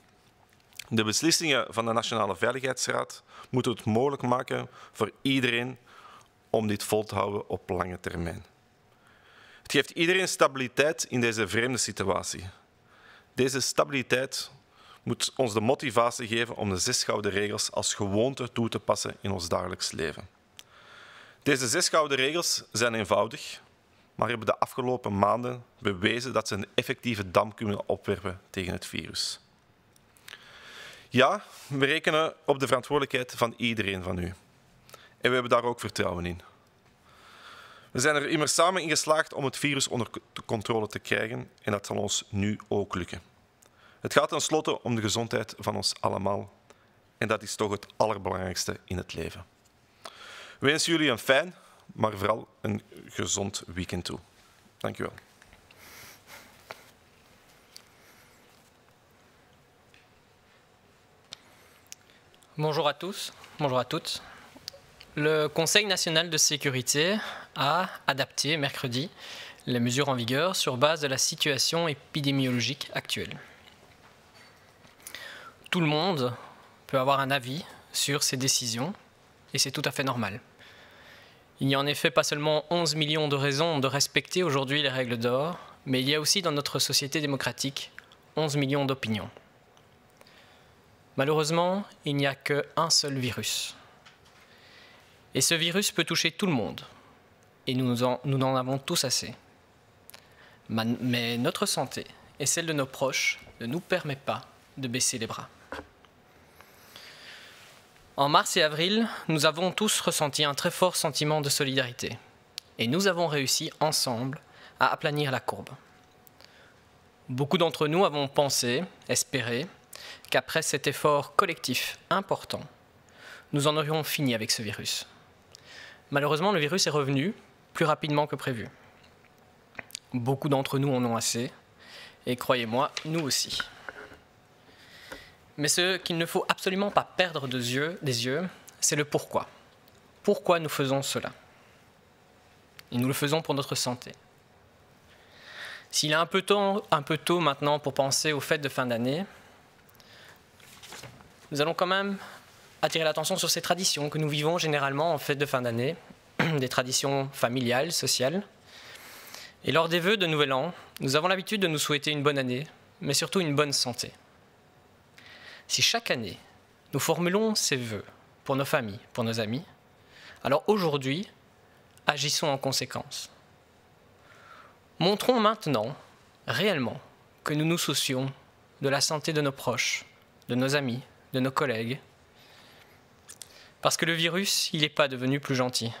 De beslissingen van de Nationale Veiligheidsraad moeten het mogelijk maken voor iedereen om dit vol te houden op lange termijn. Het geeft iedereen stabiliteit in deze vreemde situatie. Deze stabiliteit moet ons de motivatie geven om de 6 gouden regels als gewoonte toe te passen in ons dagelijks leven. Deze 6 gouden regels zijn eenvoudig, maar hebben de afgelopen maanden bewezen dat ze een effectieve dam kunnen opwerpen tegen het virus. Ja, we rekenen op de verantwoordelijkheid van iedereen van u. En we hebben daar ook vertrouwen in. We zijn er immers samen in geslaagd om het virus onder controle te krijgen en dat zal ons nu ook lukken. Het gaat tenslotte om de gezondheid van ons allemaal. En dat is toch het allerbelangrijkste in het leven. We wensen jullie een fijn, maar vooral een gezond weekend toe. Dank u wel. Bonjour à tous, bonjour à toutes. Le Conseil national de sécurité a adapté mercredi les mesures en vigueur sur base de la situation épidémiologique actuelle. Tout le monde peut avoir un avis sur ces décisions et c'est tout à fait normal. Il n'y a en effet pas seulement 11 millions de raisons de respecter aujourd'hui les règles d'or, mais il y a aussi dans notre société démocratique 11 millions d'opinions. Malheureusement, il n'y a qu'un seul virus. Et ce virus peut toucher tout le monde. Et nous en avons tous assez. Mais notre santé et celle de nos proches ne nous permet pas de baisser les bras. En mars et avril, nous avons tous ressenti un très fort sentiment de solidarité. Et nous avons réussi ensemble à aplanir la courbe. Beaucoup d'entre nous avons pensé, espéré, qu'après cet effort collectif important, nous en aurions fini avec ce virus. Malheureusement, le virus est revenu plus rapidement que prévu. Beaucoup d'entre nous en ont assez, et croyez-moi, nous aussi. Mais ce qu'il ne faut absolument pas perdre des yeux, c'est le pourquoi. Pourquoi nous faisons cela? Et nous le faisons pour notre santé. S'il est un peu tôt maintenant pour penser aux fêtes de fin d'année, nous allons quand même attirer l'attention sur ces traditions que nous vivons généralement en fête de fin d'année, des traditions familiales, sociales. Et lors des vœux de Nouvel An, nous avons l'habitude de nous souhaiter une bonne année, mais surtout une bonne santé. Si chaque année, nous formulons ces vœux pour nos familles, pour nos amis, alors aujourd'hui, agissons en conséquence. Montrons maintenant, réellement, que nous nous soucions de la santé de nos proches, de nos amis, de nos collègues. Parce que le virus, il n'est pas devenu plus gentil.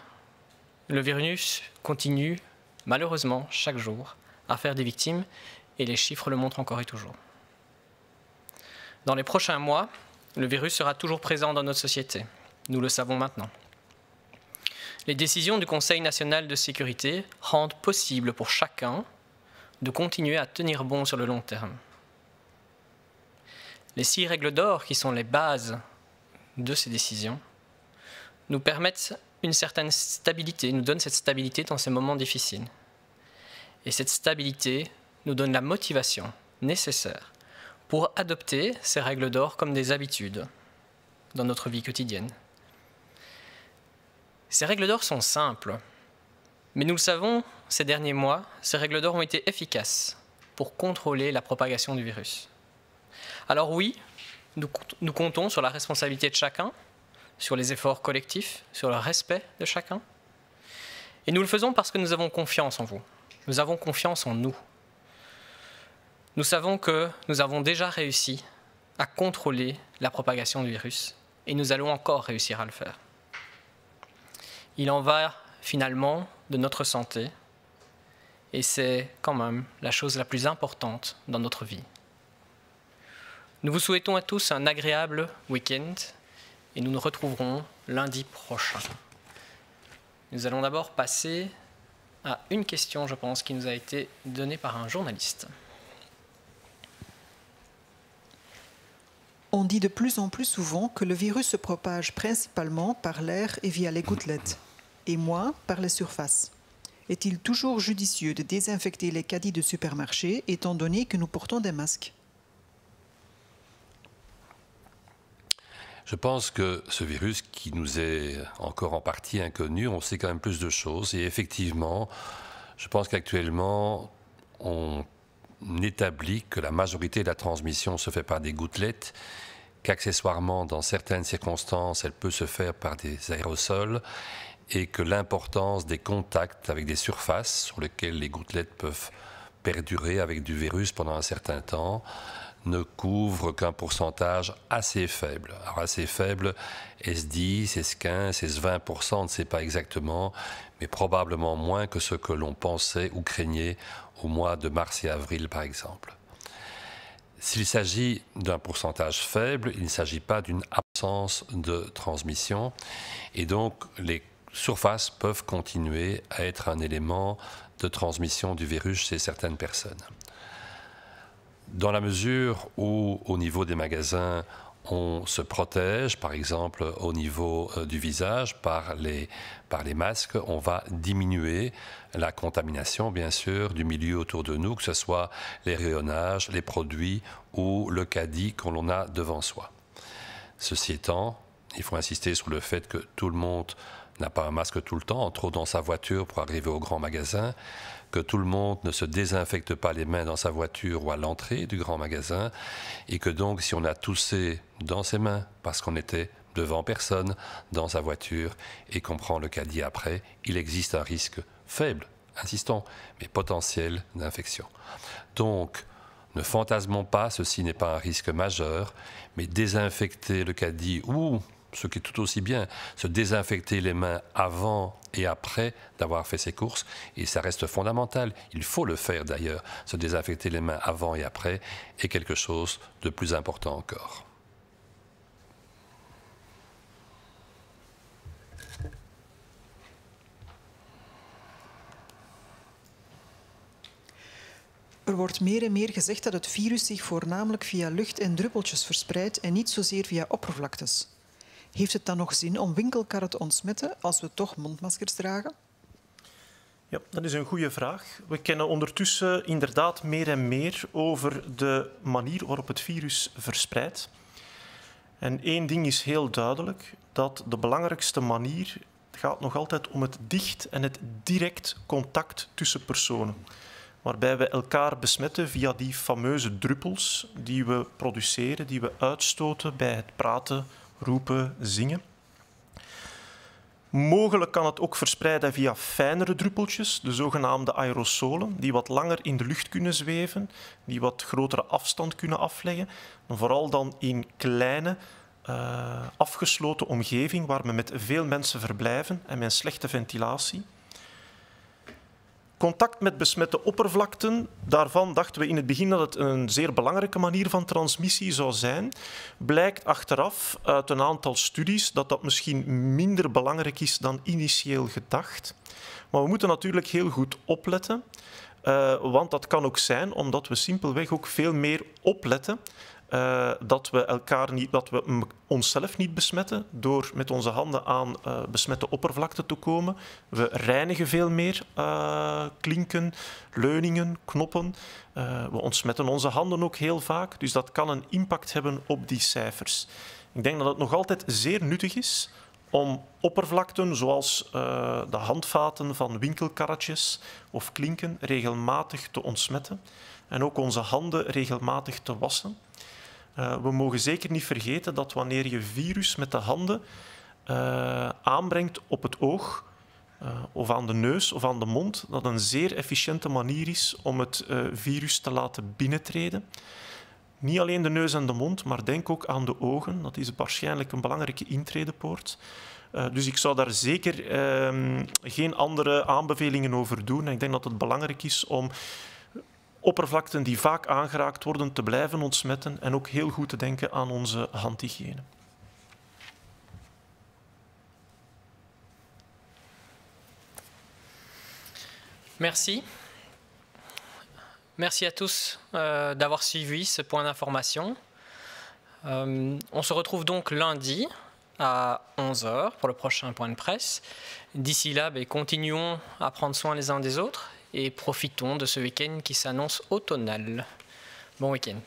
Le virus continue, malheureusement, chaque jour, à faire des victimes, et les chiffres le montrent encore et toujours. Dans les prochains mois, le virus sera toujours présent dans notre société. Nous le savons maintenant. Les décisions du Conseil national de sécurité rendent possible pour chacun de continuer à tenir bon sur le long terme. Les 6 règles d'or, qui sont les bases de ces décisions, nous permettent une certaine stabilité, nous donnent cette stabilité dans ces moments difficiles. Et cette stabilité nous donne la motivation nécessaire pour adopter ces règles d'or comme des habitudes dans notre vie quotidienne. Ces règles d'or sont simples, mais nous le savons, ces derniers mois, ces règles d'or ont été efficaces pour contrôler la propagation du virus. Alors oui, nous comptons sur la responsabilité de chacun, sur les efforts collectifs, sur le respect de chacun. Et nous le faisons parce que nous avons confiance en vous. Nous avons confiance en nous. Nous savons que nous avons déjà réussi à contrôler la propagation du virus et nous allons encore réussir à le faire. Il en va finalement de notre santé et c'est quand même la chose la plus importante dans notre vie. Nous vous souhaitons à tous un agréable week-end et nous nous retrouverons lundi prochain. Nous allons d'abord passer à une question, je pense, qui nous a été donnée par un journaliste. On dit de plus en plus souvent que le virus se propage principalement par l'air et via les gouttelettes, et moins par les surfaces. Est-il toujours judicieux de désinfecter les caddies de supermarché, étant donné que nous portons des masques? Je pense que ce virus qui nous est encore en partie inconnu, on sait quand même plus de choses. Et effectivement, je pense qu'actuellement, on établit que la majorité de la transmission se fait par des gouttelettes, qu'accessoirement, dans certaines circonstances, elle peut se faire par des aérosols et que l'importance des contacts avec des surfaces sur lesquelles les gouttelettes peuvent perdurer avec du virus pendant un certain temps ne couvre qu'un pourcentage assez faible. Alors assez faible, est-ce 10, est-ce 15, est-ce 20%, on ne sait pas exactement, mais probablement moins que ce que l'on pensait ou craignait au mois de mars et avril, par exemple. S'il s'agit d'un pourcentage faible, il ne s'agit pas d'une absence de transmission, et donc les surfaces peuvent continuer à être un élément de transmission du virus chez certaines personnes. Dans la mesure où, au niveau des magasins, on se protège, par exemple au niveau du visage, par les masques, on va diminuer la contamination, bien sûr, du milieu autour de nous, que ce soit les rayonnages, les produits ou le caddie qu'on a devant soi. Ceci étant, il faut insister sur le fait que tout le monde n'a pas un masque tout le temps, entre autres dans sa voiture pour arriver au grand magasin, que tout le monde ne se désinfecte pas les mains dans sa voiture ou à l'entrée du grand magasin, et que donc si on a toussé dans ses mains parce qu'on était devant personne dans sa voiture et qu'on prend le caddie après, il existe un risque faible, insistant, mais potentiel d'infection. Donc, ne fantasmons pas, ceci n'est pas un risque majeur, mais désinfecter le caddie ou, ce qui est tout aussi bien, se désinfecter les mains avant et après d'avoir fait ses courses, et ça reste fondamental. Il faut le faire d'ailleurs, se désinfecter les mains avant et après est quelque chose de plus important encore. Er wordt meer en meer gezegd dat het virus zich voornamelijk via lucht en druppeltjes verspreidt en niet zozeer via oppervlaktes. Heeft het dan nog zin om winkelkarren te ontsmetten als we toch mondmaskers dragen? Ja, dat is een goede vraag. We kennen ondertussen inderdaad meer en meer over de manier waarop het virus verspreidt. En één ding is heel duidelijk, dat de belangrijkste manier gaat nog altijd om het dicht en het direct contact tussen personen. Waarbij we elkaar besmetten via die fameuze druppels die we produceren, die we uitstoten bij het praten, roepen, zingen. Mogelijk kan het ook verspreiden via fijnere druppeltjes, de zogenaamde aerosolen, die wat langer in de lucht kunnen zweven, die wat grotere afstand kunnen afleggen. En vooral dan in kleine, afgesloten omgeving waar we met veel mensen verblijven en met slechte ventilatie. Contact met besmette oppervlakten, daarvan dachten we in het begin dat het een zeer belangrijke manier van transmissie zou zijn. Blijkt achteraf uit een aantal studies dat dat misschien minder belangrijk is dan initieel gedacht. Maar we moeten natuurlijk heel goed opletten, want dat kan ook zijn omdat we simpelweg ook veel meer opletten dat we onszelf niet besmetten door met onze handen aan besmette oppervlakte te komen. We reinigen veel meer klinken, leuningen, knoppen. We ontsmetten onze handen ook heel vaak. Dus dat kan een impact hebben op die cijfers. Ik denk dat het nog altijd zeer nuttig is om oppervlakten zoals de handvaten van winkelkarretjes of klinken regelmatig te ontsmetten. En ook onze handen regelmatig te wassen. We mogen zeker niet vergeten dat wanneer je virus met de handen aanbrengt op het oog of aan de neus of aan de mond, dat een zeer efficiënte manier is om het virus te laten binnentreden. Niet alleen de neus en de mond, maar denk ook aan de ogen. Dat is waarschijnlijk een belangrijke intredepoort. Dus ik zou daar zeker geen andere aanbevelingen over doen. Ik denk dat het belangrijk is om oppervlakten die vaak aangeraakt worden te blijven ontsmetten en ook heel goed te denken aan onze handhygiëne. Merci. Merci à tous d'avoir suivi ce point d'information. On se retrouve donc lundi à 11h pour le prochain point de presse. D'ici là, continuons à prendre soin les uns des autres et profitons de ce week-end qui s'annonce automnal. Bon week-end.